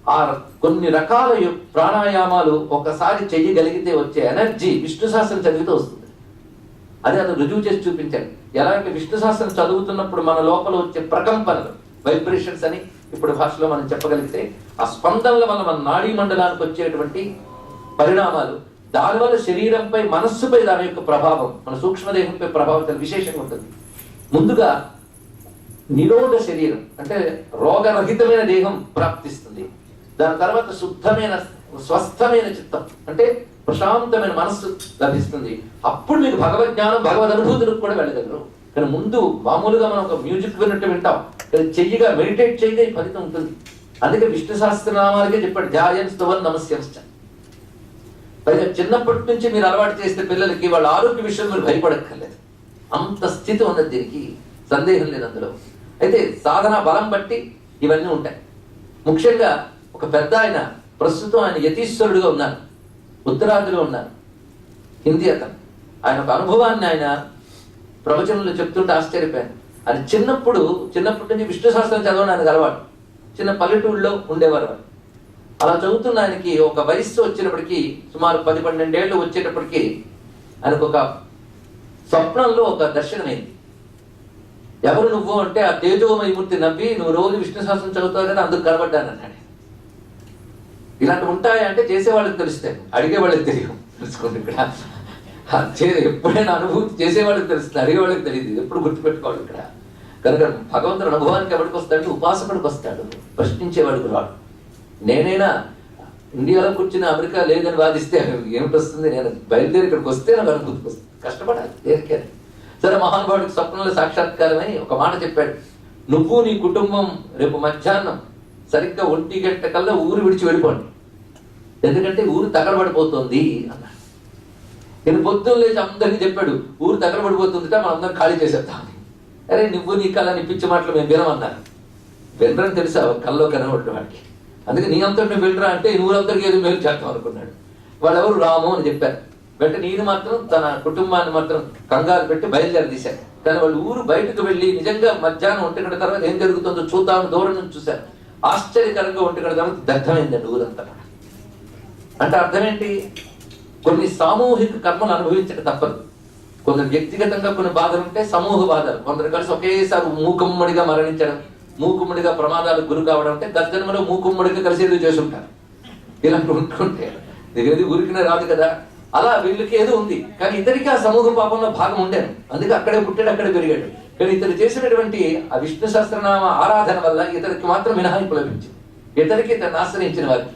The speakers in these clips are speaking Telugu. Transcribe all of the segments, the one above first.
ఆ కొన్ని రకాల ప్రాణాయామాలు ఒకసారి చెయ్యగలిగితే వచ్చే ఎనర్జీ విష్ణు సహస్రం చదివితే వస్తుంది. అది అతను రుజువు చేసి చూపించాడు. ఎలాగంటే విష్ణు సహస్రం చదువుతున్నప్పుడు మన లోపల వచ్చే ప్రకంపనలు, వైబ్రేషన్స్ అని ఇప్పుడు భాషలో మనం చెప్పగలిగితే, ఆ స్పందనల వల్ల మన నాడీ మండలానికి వచ్చేటువంటి పరిణామాలు, దానివల్ల శరీరంపై, మనస్సుపై దాని యొక్క ప్రభావం, మన సూక్ష్మదేహంపై ప్రభావం చాలా విశేషంగా ఉంటుంది. ముందుగా నిరోధ శరీరం అంటే రోగరహితమైన దేహం ప్రాప్తిస్తుంది. దాని తర్వాత శుద్ధమైన స్వస్థమైన చిత్తం అంటే ప్రశాంతమైన మనస్సు లభిస్తుంది. అప్పుడు మీకు భగవజ్ఞానం, భగవద్ అనుభూతులకు కూడా వెళ్ళగలరు. కానీ ముందు మామూలుగా మనం ఒక మ్యూజిక్ విన్నట్టు వింటాం, కానీ చెయ్యిగా మెడిటేట్ చేయగా ఈ ఫలితం ఉంటుంది. అందుకే విష్ణు సహస్రనామాలకే చెప్పాడు ధ్యాయం స్తువన్ నమస్యంశ్చ. పైగా చిన్నప్పటి నుంచి మీరు అలవాటు చేస్తే పిల్లలకి వాళ్ళ ఆరోగ్య విషయం మీరు భయపడక్కర్లేదు. అంత స్థితి ఉన్నది, దీనికి సందేహం లేదు అందులో. అయితే సాధన బలం బట్టి ఇవన్నీ ఉంటాయి. ముఖ్యంగా ఒక పెద్ద ఆయన, ప్రస్తుతం ఆయన యతీశ్వరుడుగా ఉన్నారు, ఉత్తరాదిలో ఉన్నారు, హిందీ అతను. ఆయన ఒక అనుభవాన్ని ఆయన ప్రవచనంలో చెప్తుంటే ఆశ్చర్యపోయాను. ఆయన చిన్నప్పటి నుంచి విష్ణు సహస్రం చదవడానికి అలవాటు. చిన్న పల్లెటూళ్ళలో ఉండేవారు. అలా చదువుతున్న ఆయనకి ఒక వయస్సు వచ్చినప్పటికీ, సుమారు 10-12 ఏళ్ళు వచ్చేటప్పటికి ఆయనకు ఒక స్వప్నంలో ఒక దర్శనమైంది. ఎవరు నువ్వు అంటే, ఆ తేజోమయమూర్తి నవ్వి, నువ్వు రోజు విష్ణు సహస్రం చదువుతావు కదా, అందుకు కనబడ్డాను అన్నాడు. ఇలాంటి ఉంటాయంటే చేసేవాళ్ళకి తెలుస్తాయి, అడిగేవాళ్ళకి తెలియదు. తెలుసుకోండి, ఇక్కడ ఎప్పుడైనా అనుభూతి చేసేవాళ్ళకి తెలుస్తుంది, అడిగేవాళ్ళకి తెలియదు. ఎప్పుడు గుర్తుపెట్టుకోవాలి ఇక్కడ. కనుక భగవంతుడు అనుభవానికి ఎవరికి వస్తాడు? ఉపాసకుడికి వస్తాడు, ప్రశ్నించేవాడికి రాడు. నేనైనా ఇండియాలో కూర్చుని అమెరికా లేదని వాదిస్తే ఏమిటి వస్తుంది? నేను బయలుదేరి ఇక్కడికి వస్తే నాకు అనుభూతికి వస్తుంది. కష్టపడాలి దేనికే. సరే, మహానుభావుడికి స్వప్నంలో సాక్షాత్కారమై ఒక మాట చెప్పాడు, నువ్వు నీ కుటుంబం రేపు మధ్యాహ్నం సరిగ్గా 1 గంట కల్లా ఊరు విడిచి వెళ్ళిపోండి, ఎందుకంటే ఊరు తగలబడిపోతుంది అన్నాడు. నేను పొద్దున్న లేచి అందరికీ చెప్పాడు, ఊరు తగలబడిపోతుందిట, మనం అందరం ఖాళీ చేసేద్దామని. అరే, నువ్వు నీ కళ, నీ పిచ్చి మాటలు మేము వినమన్నారు. వినరని తెలుసా కల్లో కనబడ్డ వాడికి. అందుకే నీ అంతా నువ్వు వెళ్ళరా అంటే ఊరందరికీ ఏదో మేలు చేద్దాం అనుకున్నాడు. వాళ్ళెవరు? రాము అని చెప్పారు. వెంటనే నేను మాత్రం తన కుటుంబాన్ని మాత్రం కంగారు పెట్టి బయలుదేరి తీశారు. కానీ వాళ్ళు ఊరు బయటకు వెళ్ళి నిజంగా మధ్యాహ్నం 1 గంట తర్వాత ఏం జరుగుతుందో చూద్దామని దూరం నుంచి చూశారు. ఆశ్చర్యకరంగా 1 గంట తర్వాత దగ్ధమైందండి ఊరంతా. అంటే అర్థం ఏంటి? కొన్ని సామూహిక కర్మలు అనుభవించక తప్పదు. కొందరు వ్యక్తిగతంగా కొన్ని బాధలు ఉంటే సమూహ బాధలు, కొందరు కలిసి ఒకేసారి మూకుమ్మడిగా మరణించడం, మూకుమ్మడిగా ప్రమాదాలకు గురి కావడం, అంటే గర్జన్మలో మూకుమ్మడిగా కలిసి ఏదో చేసి ఉంటారు. ఇలాంటి ఉంటుంటే ఏది ఊరికినే రాదు కదా. అలా వీళ్ళకి ఏదో ఉంది, కానీ ఇతరికి ఆ సమూహ పాపంలో భాగం ఉండేను. అందుకే అక్కడే పుట్టాడు, అక్కడే పెరిగాడు. కానీ ఇతను చేసినటువంటి ఆ విష్ణు సహస్రనామ ఆరాధన వల్ల ఇతనికి మాత్రం మినహాయింపు లభించింది. ఇతనికి ఇతన్ని ఆశ్రయించిన వారికి.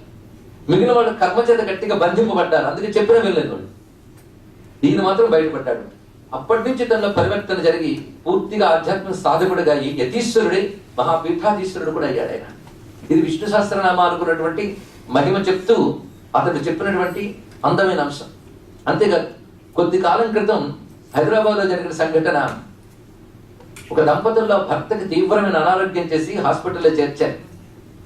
మిగిలిన వాళ్ళు కర్మ చేత గట్టిగా బంధింపబడ్డారు, అందుకే చెప్పిన వెళ్ళలేదు వాళ్ళు. ఈయన మాత్రం బయటపడ్డాడు. అప్పటి నుంచి తనలో పరివర్తన జరిగి పూర్తిగా ఆధ్యాత్మిక సాధకుడిగా ఈ యతీశ్వరుడే మహాపీఠాధీశ్వరుడు కూడా అయ్యాడు ఆయన. ఇది విష్ణు సహస్రనామాలకు ఉన్నటువంటి మహిమ చెప్తూ అతడు చెప్పినటువంటి అందమైన అంశం. అంతేకాదు, కొద్ది కాలం క్రితం హైదరాబాద్లో జరిగిన సంఘటన, ఒక దంపతుల్లో భర్తకి తీవ్రమైన అనారోగ్యం చేసి హాస్పిటల్లో చేర్చారు.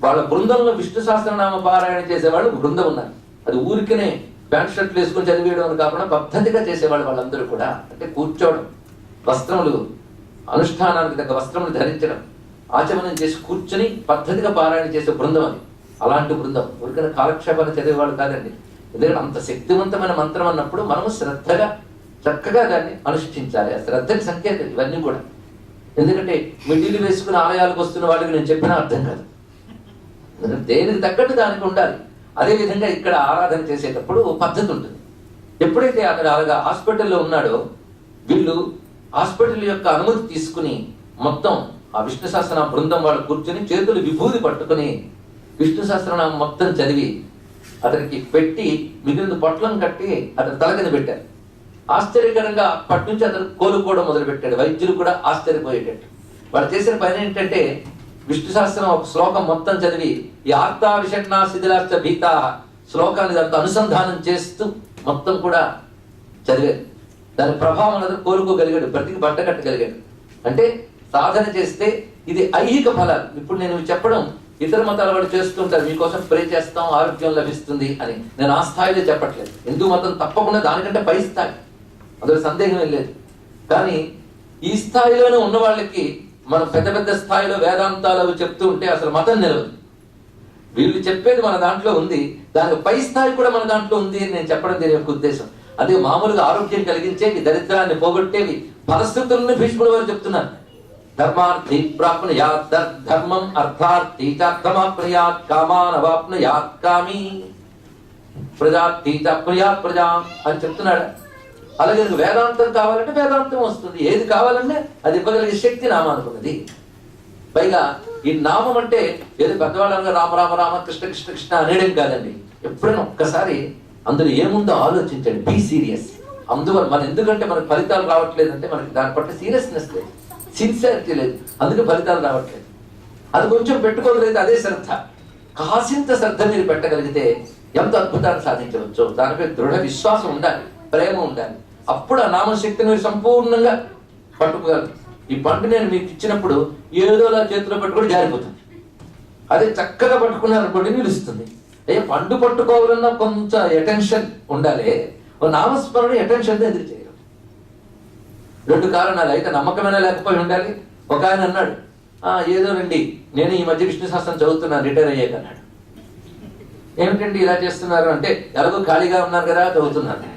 వాళ్ళ బృందంలో విష్ణు సహస్రనామ పారాయణ చేసేవాళ్ళు బృందం ఉన్నారు. అది ఊరికనే ప్యాంట్ షర్ట్లు వేసుకొని చదివేయడం అని కాకుండా పద్ధతిగా చేసేవాళ్ళు వాళ్ళందరూ కూడా. అంటే కూర్చోవడం, వస్త్రములు, అనుష్ఠానానికి తగ్గ వస్త్రములు ధరించడం, ఆచమనం చేసి కూర్చొని పద్ధతిగా పారాయణ చేసే బృందం అది. అలాంటి బృందం ఊరికనే కాలక్షేపాన్ని చదివేవాళ్ళు కాదండి. ఎందుకంటే అంత శక్తివంతమైన మంత్రం అన్నప్పుడు మనము శ్రద్ధగా చక్కగా దాన్ని అనుష్ఠించాలి. ఆ శ్రద్ధకి సంకేతం ఇవన్నీ కూడా. ఎందుకంటే మిడిలు వేసుకుని ఆలయాలకు వస్తున్న వాళ్ళకి నేను చెప్పినా అర్థం కాదు. దేనికి తగ్గట్టు దానికి ఉండాలి. అదేవిధంగా ఇక్కడ ఆరాధన చేసేటప్పుడు పద్ధతి ఉంటుంది. ఎప్పుడైతే అతడు అలాగా హాస్పిటల్లో ఉన్నాడో, వీళ్ళు హాస్పిటల్ యొక్క అనుమతి తీసుకుని మొత్తం ఆ విష్ణు సహస్రనామ బృందం వాళ్ళు కూర్చొని చేతులు విభూది పట్టుకుని విష్ణు సహస్రనామం మొత్తం చదివి అతనికి పెట్టి మిగిలిన పొట్లం కట్టి అతని తల కింద పెట్టారు. ఆశ్చర్యకరంగా అప్పటి నుంచి అతను కోలుకోవడం మొదలు పెట్టాడు. వైద్యులు కూడా ఆశ్చర్యపోయేటట్టు. వాళ్ళు చేసిన పని ఏంటంటే, విష్ణు సహస్రం ఒక శ్లోకం మొత్తం చదివి ఈ ఆర్తా విషణ్ణా శిథిలాశ్చ భీతా శ్లోకాన్ని దాంతో అనుసంధానం చేస్తూ మొత్తం కూడా చదివారు. దాని ప్రభావం అతను కోలుకోగలిగాడు, బ్రతికి బట్ట కట్టగలిగాడు. అంటే సాధన చేస్తే ఇది ఐహిక ఫలాలు. ఇప్పుడు నేను చెప్పడం ఇతర మతాల వాళ్ళు చేస్తుంటారు, మీకోసం ప్రే చేస్తాం ఆరోగ్యం లభిస్తుంది అని. నేను ఆ స్థాయిలో చెప్పట్లేదు. హిందూ మతం తప్పకుండా దానికంటే పై స్థాయి, అందులో సందేహం ఏం లేదు. కానీ ఈ స్థాయిలోనే ఉన్న వాళ్ళకి మనం పెద్ద పెద్ద స్థాయిలో వేదాంతాలు అవి చెప్తూ ఉంటే అసలు మతం నిలవదు. వీళ్ళు చెప్పేది మన దాంట్లో ఉంది, దానికి పై స్థాయి కూడా మన దాంట్లో ఉంది అని నేను చెప్పడం దీని యొక్క ఉద్దేశం. అదే మామూలుగా ఆరోగ్యం కలిగించేవి, దరిద్రాన్ని పోగొట్టేవి పరిస్థితులను భీష్ముడు వారు చెప్తున్నారు. ధర్మార్థి ప్రాప్నుయాత్ ధర్మం అర్థార్థి చార్థమాప్నుయాత్ కామాన్ అవాప్నుయాత్ కామీ ప్రజార్థి చాప్నుయాత్ ప్రజా అని చెప్తున్నాడు. అలాగే వేదాంతం కావాలంటే వేదాంతం వస్తుంది, ఏది కావాలంటే అది ఇవ్వగలిగే శక్తి నామానుకున్నది. పైగా ఈ నామం అంటే ఏదో పెద్దవాళ్ళంగా రామ రామ రామ కృష్ణ కృష్ణ కృష్ణ అనేయడం కాదండి. ఎప్పుడైనా ఒక్కసారి అందులో ఏముందో ఆలోచించండి, బీ సీరియస్. అందువల్ల మనం ఎందుకంటే మనకు ఫలితాలు రావట్లేదంటే మనకి దాని పట్ల సీరియస్నెస్ లేదు, సిన్సియారిటీ లేదు, అందుకే ఫలితాలు రావట్లేదు. అది కొంచెం పెట్టుకోగలిగితే అదే శ్రద్ధ, కాసింత శ్రద్ధ మీరు పెట్టగలిగితే ఎంత అద్భుతాన్ని సాధించవచ్చు. దానిపై దృఢ విశ్వాసం ఉండాలి, ప్రేమ ఉండాలి. అప్పుడు ఆ నామశక్తిని మీరు సంపూర్ణంగా పట్టుకోగలరు. ఈ పండు నేను మీకు ఇచ్చినప్పుడు ఏదోలా చేతిలో పట్టుకొని జారిపోతుంది, అదే చక్కగా పట్టుకున్నారనుకోండి నిలుస్తుంది. పండు పట్టుకోవాలన్నా కొంత అటెన్షన్ ఉండాలి. ఓ నామస్మరణ అటెన్షన్తో ఎదురు చేయరు. 2 కారణాలు, అయితే నమ్మకమైన లేకపోయి ఉండాలి. ఒక ఆయన అన్నాడు, ఏదో రండి నేను ఈ మధ్య విష్ణు సహస్రం చదువుతున్నాను రిటైర్ అయ్యాక అన్నాడు. ఏమిటండి ఇలా చేస్తున్నారు అంటే, ఎలాగో ఖాళీగా ఉన్నారు కదా చదువుతున్నాను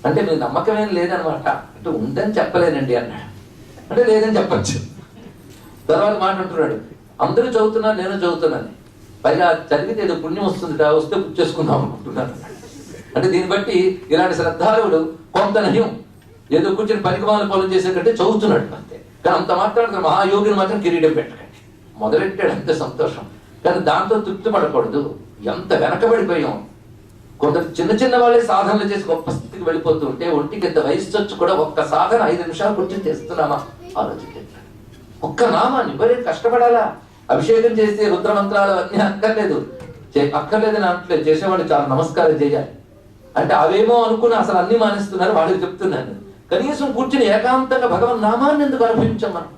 అంటే మీరు నమ్మకం ఏం లేదనమాట. అంటే ఉందని చెప్పలేనండి అన్నాడు. అంటే లేదని చెప్పచ్చు. తర్వాత మాట అంటున్నాడు, అందరూ చదువుతున్నారు నేను చదువుతున్నాను, పైగా చదివితే ఏదో పుణ్యం వస్తుంది, వస్తే పుచ్చేసుకుందాం అనుకుంటున్నాను. అంటే దీన్ని బట్టి ఇలాంటి శ్రద్ధాలుడు కొంత నయం, ఏదో కూర్చొని పనికిమాల పొలం చేసేటంటే చదువుతున్నాడు అంతే. కానీ అంత మాట్లాడుతున్న మహాయోగిని మాత్రం కిరీటం పెట్టకండి. మొదలెట్టాడు అంతే సంతోషం, కానీ దాంతో తృప్తి పడకూడదు. ఎంత వెనకబడిపోయాం. కొందరు చిన్న చిన్న వాళ్ళే సాధనలు చేసి గొప్ప స్థితికి వెళ్ళిపోతూ ఉంటే ఒంటికి ఎంత వయసు వచ్చి కూడా ఒక్క సాధన 5 నిమిషాలు కూర్చొని చేస్తున్నామా ఆలోచించండి. ఒక్క నామాన్ని మరీ కష్టపడాలా? అభిషేకం చేస్తే రుద్రమంత్రాలు అన్నీ అక్కర్లేదు, అక్కర్లేదని అంటలేదు. చేసేవాళ్ళు చాలా నమస్కారం చేయాలి అంటే అవేమో అనుకుని అసలు అన్ని మానేస్తున్నారు. వాళ్ళకి చెప్తున్నాను, కనీసం కూర్చుని ఏకాంతంగా భగవన్ నామాన్ని ఎందుకు అనుభవించాం? మనం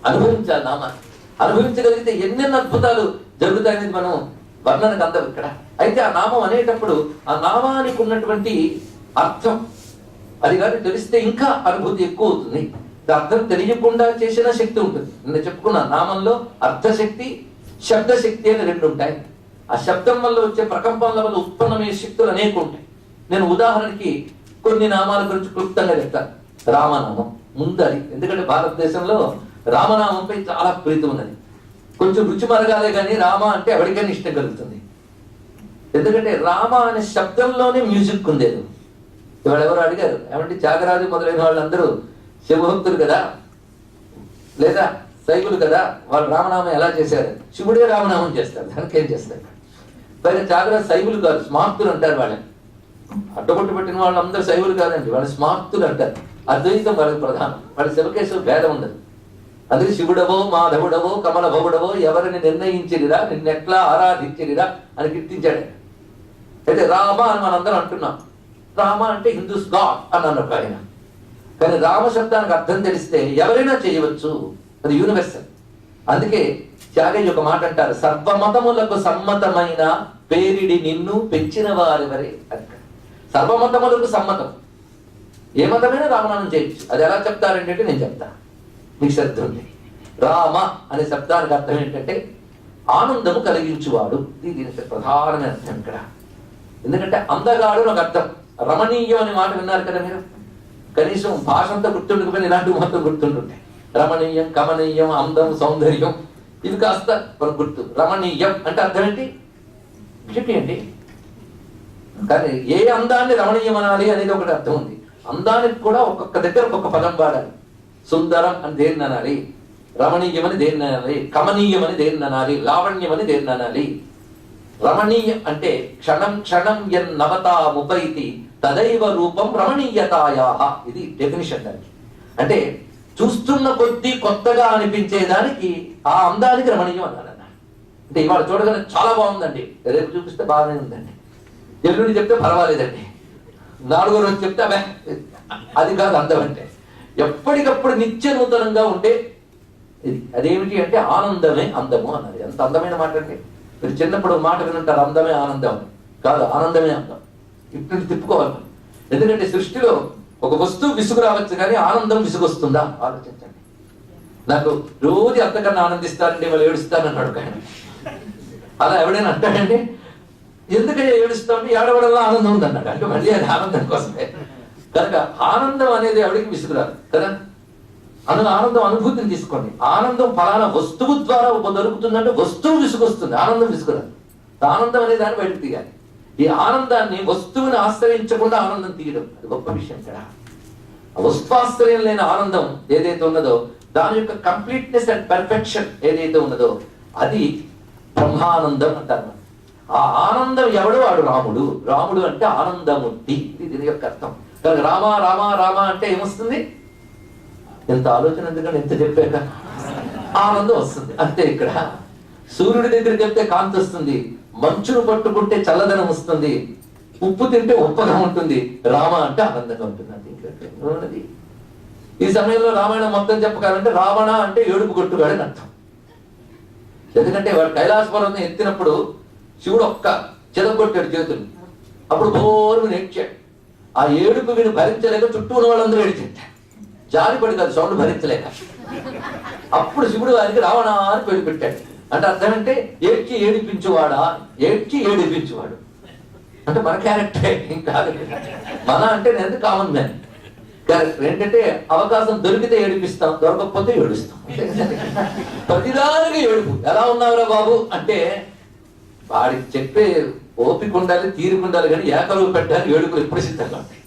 అనుభవించాలి. నామాన్ని అనుభవించగలిగితే ఎన్నెన్ని అద్భుతాలు జరుగుతాయనేది మనం వర్ణనకు అందం ఇక్కడ. అయితే ఆ నామం అనేటప్పుడు ఆ నామానికి ఉన్నటువంటి అర్థం అది కానీ తెలిస్తే ఇంకా అనుభూతి ఎక్కువ అవుతుంది. అర్థం తెలియకుండా చేసిన శక్తి ఉంటుంది. నేను చెప్పుకున్నా, నామంలో అర్థశక్తి శబ్దశక్తి అని 2 ఉంటాయి. ఆ శబ్దం వల్ల వచ్చే ప్రకంపనల వల్ల ఉత్పన్నమయ్యే శక్తులు అనేక ఉంటాయి. నేను ఉదాహరణకి కొన్ని నామాల గురించి క్లుప్తంగా చెప్తాను. రామనామం ముందరి, ఎందుకంటే భారతదేశంలో రామనామంపై చాలా ప్రీతి ఉన్నది. కొంచెం రుచి మరగాలే కానీ రామ అంటే ఎవరికైనా ఇష్టం కలుగుతుంది. ఎందుకంటే రామ అనే శబ్దంలోనే మ్యూజిక్ ఉండేది. ఇవాళ ఎవరు అడిగారు, ఏమంటే త్యాగరాజు మొదలైన వాళ్ళందరూ శివభక్తులు కదా లేదా శైవులు కదా, వాళ్ళు రామనామం ఎలా చేశారు? శివుడే రామనామం చేస్తారు, దానికి ఏం చేస్తారు? పైగా త్యాగరాజు శైవులు కాదు, స్మార్తులు అంటారు. వాళ్ళని అడ్డగొట్టు పెట్టిన వాళ్ళందరూ శైవులు కాదండి, వాళ్ళు స్మార్తులు అంటారు. అద్వైతం వాళ్ళకి ప్రధానం, వాళ్ళ శివకేశవ భేదం ఉండదు. అందుకే శివుడవో మాధవుడవో కమల భవుడవో ఎవరిని నిర్ణయించిరిరా, నిన్నెట్లా ఆరాధించిరిరా అని కీర్తించాడు. అయితే రామ అని మనందరం అంటున్నాం. రామ అంటే హిందూస్ గాడ్ అని అన్నారు ఆయన. కానీ రామ శబ్దానికి అర్థం తెలిస్తే ఎవరైనా చేయవచ్చు, అది యూనివర్సల్. అందుకే త్యాగయ్య ఒక మాట అంటారు, సర్వమతములకు సమ్మతమైన పేరిడి నిన్ను పెంచిన వారెవరే అంటారు. సర్వమతములకు సమ్మతం, ఏ మతమైనా రామనామం చేయొచ్చు. అది ఎలా చెప్తారంటే నేను చెప్తా, మీకు శ్రద్ధ ఉంది. రామ అనే శబ్దానికి అర్థం ఏంటంటే ఆనందము కలిగించువాడు. ఇది దీనికి ప్రధానమైన అర్థం ఇక్కడ. ఎందుకంటే అందగాడు నాకు అర్థం. రమణీయం అనే మాట విన్నారు కదా మీరు, కనీసం భాష అంతా గుర్తుండకపోయినా ఇలాంటివి మాత్రం గుర్తుంటుంటాయి. రమణీయం, కమనీయం, అందం, సౌందర్యం, ఇది కాస్త మనకు గుర్తు. రమణీయం అంటే అర్థం ఏంటి? బ్యూటీ అండి. కానీ ఏ అందాన్ని రమణీయం అనాలి అనేది ఒకటి అర్థం ఉంది. అందానికి కూడా ఒక్కొక్క దగ్గర ఒక్కొక్క పదం వాడాలి. సుందరం అని దేన్ని అనాలి, రమణీయం అని దేన్ని అనాలి, కమనీయం అని దేన్ని అనాలి, లావణ్యం అని దేన్ని అనాలి. రమణీయం అంటే క్షణం క్షణం ఎన్నవతాముపైతి తదైవ రూపం రమణీయతాయాః. ఇది డెఫినిషన్ దానికి. అంటే చూస్తున్న కొద్దీ కొత్తగా అనిపించేదానికి ఆ అందానికి రమణీయం అన్నారన్న. అంటే ఇవాళ చూడగానే చాలా బాగుందండి, రేపు చూపిస్తే బాగానే ఉందండి, ఎల్లుండి చెప్తే పర్వాలేదండి, 4వ రోజు చెప్తే అబ్బే అది కాదు అందం. అంటే ఎప్పటికప్పుడు నిత్య నూతనంగా ఉంటే ఇది. అదేమిటి అంటే ఆనందమే అందము అన్నది. ఎంత అందమైన మాట అండి. మీరు చిన్నప్పుడు మాట వినుంటారు, అందమే ఆనందం కాదు, ఆనందమే అందం. ఇప్పుడు తిప్పుకోవాలి. ఎందుకంటే సృష్టిలో ఒక వస్తువు విసుగు రావచ్చు కానీ ఆనందం విసుగొస్తుందా ఆలోచించండి. నాకు రోజు అంతకన్నా ఆనందిస్తానండి, వాళ్ళు ఏడుస్తానన్నాడు ఆయన. అలా ఎవడైనా అంటాడండి? ఎందుకని ఏడుస్తామంటే ఏడవడంలో ఆనందం ఉంది అన్నాడు. అంటే మళ్ళీ అది ఆనందం కోసమే. కనుక ఆనందం అనేది ఎవరికి విసుగురాదు కదా. అందులో ఆనందం అనుభూతిని తీసుకోండి. ఆనందం ఫలానా వస్తువు ద్వారా దొరుకుతుందంటే వస్తువు విసుగొస్తుంది, ఆనందం విసుగురాదు. ఆనందం అనే దాన్ని బయటకు తీయాలి. ఈ ఆనందాన్ని వస్తువుని ఆశ్రయించకుండా ఆనందం తీయడం అది గొప్ప విషయం కదా. వస్తువాశ్రయం లేని ఆనందం ఏదైతే ఉన్నదో, దాని యొక్క కంప్లీట్నెస్ అండ్ పర్ఫెక్షన్ ఏదైతే ఉన్నదో అది బ్రహ్మానందం అంటారు. ఆ ఆనందం ఎవడు? వాడు రాముడు. రాముడు అంటే ఆనందమూర్తి, ఇది దీని యొక్క అర్థం. కనుక రామ రామ రామ అంటే ఏమొస్తుంది? ఎంత ఆలోచన ఎందుకంటే ఎంత చెప్పాక ఆనందం వస్తుంది అంతే. ఇక్కడ సూర్యుడి దగ్గరికి వెళ్తే కాంతి వస్తుంది, మంచును పట్టుకుంటే చల్లదనం వస్తుంది, ఉప్పు తింటే ఉప్పగా ఉంటుంది, రామ అంటే ఆనందంగా ఉంటుంది అంతే. ఇంకొకటి ఈ సమయంలో రామాయణం మొత్తం చెప్పకాలంటే రావణ అంటే ఏడుపు కొట్టుగాడని అర్థం. ఎందుకంటే వాడు కైలాసపురం ఎత్తినప్పుడు శివుడు ఒక్క చెదగొట్టాడు చేతులు, అప్పుడు బోరుని ఏడ్చాడు. ఆ ఏడుపు విని భరించలేక చుట్టూ ఉన్న వాళ్ళందరూ ఏడిచాడు, జారిపడి కాదు సౌండ్ భరించలేక. అప్పుడు శివుడు వారికి రావణ అని పేరు పెట్టాడు. అంటే అర్థం అంటే ఏడ్చి ఏడిపించువాడా, ఏడ్చి ఏడిపించువాడు అంటే మన క్యారెక్టరే, ఇంకా మన అంటే నేను కామన్ మ్యాన్ క్యారెక్టర్. ఏంటంటే అవకాశం దొరికితే ఏడిపిస్తాం, దొరకకపోతే ఏడుస్తాం. ప్రతిదానికి ఏడుపు. ఎలా ఉన్నావురా బాబు అంటే వాడికి చెప్పే ఓపిక ఉండాలి, తీరిక ఉండాలి, కానీ ఏకరువు పెట్టాలి, ఏడుపులు ఎప్పుడు సిద్ధంగా ఉంటాయి.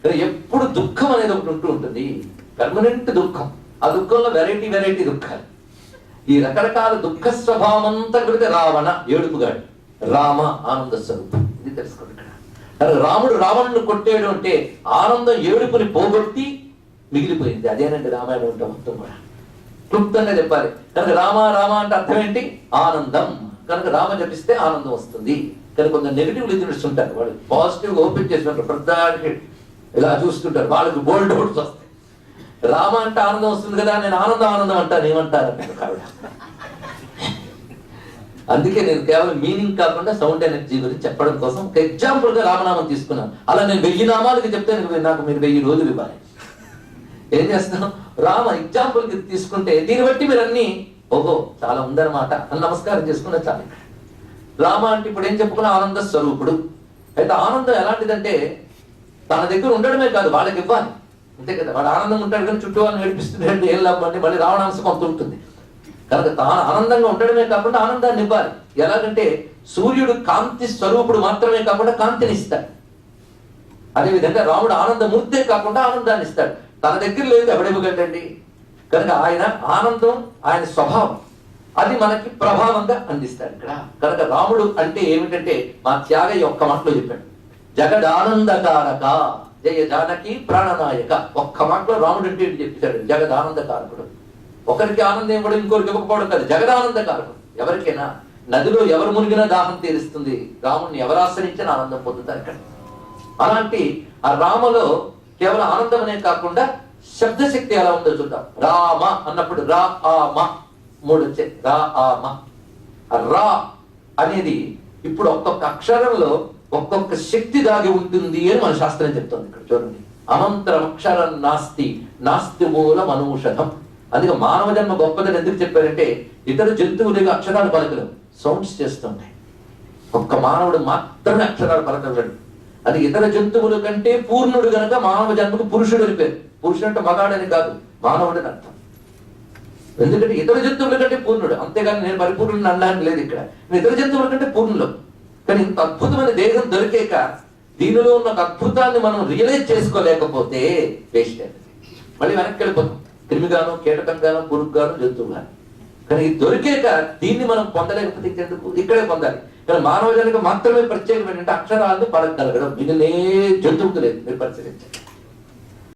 కానీ ఎప్పుడు దుఃఖం అనేది ఒకటి ఉంటూ ఉంటుంది, పర్మనెంట్ దుఃఖం. ఆ దుఃఖంలో వెరైటీ వెరైటీ దుఃఖాలు. ఈ రకరకాల దుఃఖ స్వభావం అంతా పెడితే రావణ ఏడుపుగాడు, రామ ఆనంద స్వరూపం. ఇది తెలుసుకోండి. ఇక్కడ రాముడు రావణుని కొట్టాడు అంటే ఆనందం ఏడుపుని పోగొట్టి మిగిలిపోయింది. అదేనండి రామాయణం ఉంటాం మొత్తం కూడా క్లుప్తంగా చెప్పాలి. కనుక రామ రామ అంటే అర్థం ఏంటి? ఆనందం. కనుక రామ జపిస్తే ఆనందం వస్తుంది. కనుక కొంచెం నెగిటివ్ లిజనర్స్ ఉంటారు, వాళ్ళు పాజిటివ్ ఓపెన్ చేసినట్టు ప్రధానికి ఇలా చూస్తుంటారు, వాళ్ళకి బోల్డ్ అవుట్స్ వస్తాయి. రామ అంటే ఆనందం వస్తుంది కదా, నేను ఆనందం ఆనందం అంటాను, ఏమంటారు కావిడ. అందుకే నేను కేవలం మీనింగ్ కాకుండా సౌండ్ ఎనర్జీ గురించి చెప్పడం కోసం ఒక ఎగ్జాంపుల్ గా రామనామం తీసుకున్నాను. అలా నేను 1000 నామాలకి చెప్తే నాకు మీరు 1000 రోజులు ఇవ్వాలి. ఏం చేస్తాం? రామ ఎగ్జాంపుల్ కి తీసుకుంటే దీన్ని బట్టి మీరు అన్ని ఓహో చాలా ఉందన్నమాట అని నమస్కారం చేసుకున్న చాలు. రామ అంటే ఇప్పుడు ఏం చెప్పుకున్నా ఆనంద స్వరూపుడు. అయితే ఆనందం ఎలాంటిదంటే తన దగ్గర ఉండడమే కాదు, వాళ్ళకి ఇవ్వాలి అంతే కదా. వాడు ఆనందం ఉంటాడు కానీ చుట్టూ వాళ్ళని ఏడిపిస్తుంది, ఏం లాభం అంటే మళ్ళీ రావణాంశం కొంత ఉంటుంది. కనుక తాను ఆనందంగా ఉండడమే కాకుండా ఆనందాన్ని ఇవ్వాలి. ఎలాగంటే సూర్యుడు కాంతి స్వరూపుడు మాత్రమే కాకుండా కాంతిని ఇస్తాడు. అదేవిధంగా రాముడు ఆనందమూర్తే కాకుండా ఆనందాన్ని ఇస్తాడు. తన దగ్గర లేదు ఎవడివ్వగలండి. కనుక ఆయన ఆనందం, ఆయన స్వభావం, అది మనకి ప్రభావంగా అందిస్తాడు ఇక్కడ. కనుక రాముడు అంటే ఏమిటంటే మా త్యాగయ్య ఒక్క మాటలో చెప్పాడు, జగదానందకారక జయ జానకి ప్రాణనాయక. ఒక్క మాటలో రాముడు అంటే ఏంటి చెప్పాడు, జగదానందకారకుడు. ఒకరికి ఆనందం ఇవ్వడం ఇంకొకరికి ఇవ్వకపోవడం కాదు, జగదానందకారకుడు. ఎవరికైనా నదిలో ఎవరు మునిగినా దాహం తీరుస్తుంది, రాముడిని ఎవరు ఆశ్రయించిన ఆనందం పొందుతారు ఇక్కడ. అలాంటి ఆ రామలో కేవలం ఆనందం అనే కాకుండా శబ్దశక్తి ఎలా ఉందో చూద్దాం. రామ అన్నప్పుడు రా ఆ మ 3 వచ్చాయి. రా ఆ మ. రా అనేది ఇప్పుడు ఒక్కొక్క అక్షరంలో ఒక్కొక్క శక్తి దాగి ఉంటుంది అని మన శాస్త్రం చెప్తుంది. ఇక్కడ చూడండి, అనంతరం అక్షరం నాస్తి, నాస్తి మూలం అనూషధం. అందుకే మానవ జన్మ గొప్పదని ఎందుకు చెప్పారంటే ఇతర జంతువులకు అక్షరాలు పలకలేవు, సౌండ్స్ చేస్తుంటాయి. ఒక్క మానవుడు మాత్రమే అక్షరాలు పలకగలడు. అది ఇతర జంతువుల కంటే పూర్ణుడు గనక మానవ జన్మకు పురుషుడు అని పేరు. పురుషుడు అంటే మగాడని కాదు, మానవుడని అర్థం. ఎందుకంటే ఇతర జంతువుల కంటే పూర్ణుడు, అంతేగాని నేను పరిపూర్ణుడు అనడానికి లేదు ఇక్కడ. ఇతర జంతువుల కంటే పూర్ణులు. కానీ ఇంత అద్భుతమైన దేహం దొరికాక దీనిలో ఉన్న అద్భుతాన్ని మనం రియలైజ్ చేసుకోలేకపోతే వేస్ట్. మళ్ళీ వెనక్కి వెళ్ళిపోతాం, క్రిమిగాను, కీటకంగాను, పురుగుగాను, జంతువుగాను. కానీ ఇది దొరికాక దీన్ని మనం పొందలేకపోతే ఇంకెందుకు, ఇక్కడే పొందాలి. కానీ మానవ జన్మకు మాత్రమే ప్రత్యేకమైన అక్షరాలను పలకగలగడం. దీనినే జంతువుకు లేదు. మీరు పరిశీలించండి.